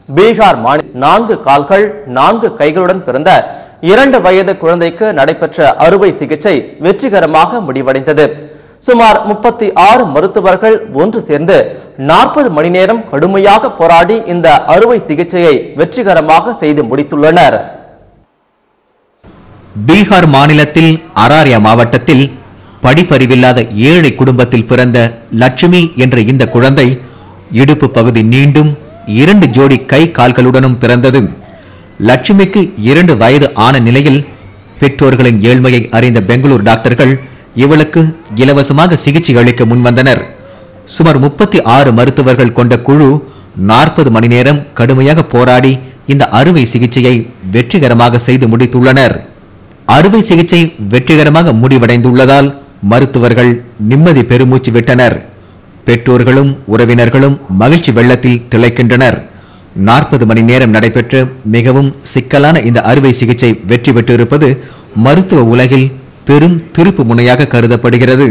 பீகார் மாநில 4 கால்கள் 4 கைகளுடன் பிறந்த 2 வயது குழந்தைக்கு நடைபெற்ற அறுவை சிகிச்சை வெற்றிகரமாக முடிவடைந்தது. சுமார் 36 மருத்துவர்கள் ஒன்று சேர்ந்து 40 மணி நேரம் கடுமையாக போராடி இந்த அறுவை சிகிச்சையை வெற்றிகரமாக செய்து முடித்துள்ளனர். பீகார் மாநிலத்தில் அராரியா மாவட்டத்தில் படிப்பறிவில்லாத ஏழை குடும்பத்தில் பிறந்த லட்சுமி என்ற இந்த குழந்தை இடுப்பு பகுதி நீண்டும் 2 ஜோடி கை கால்களுடனும் பிறந்தது. லட்சுமிக்கு 2 வயது ஆன நிலையில் பெற்றோர்களின் ஏழ்மையை அறிந்த பெங்களூர் டாக்டர்கள் இவளுக்கு இலவசமாக சிகிச்சை அளிக்க முன்வந்தனர். சுமார் 36 மருத்துவர்கள் கொண்ட குழு 40 மணி நேரம் கடுமையாக போராடி இந்த அறுவை சிகிச்சையை வெற்றிகரமாக செய்து முடித்துள்ளனர். அறுவை சிகிச்சை வெற்றிகரமாக முடிவடைந்துள்ளதால் மருத்துவர்கள் நிம்மதி பெருமூச்சு விட்டனர். பெற்றோர்களும் உறவினர்களும் மகிழ்ச்சி வெள்ளத்தில் திளைக்கின்றனர். 40 மணி நேரம் நடைபெற்ற மிகவும் சிக்கலான இந்த அறுவை சிகிச்சை வெற்றி பெற்றிருப்பது மருத்துவ உலகில் பெரும் திருப்பு முனையாக கருதப்படுகிறது.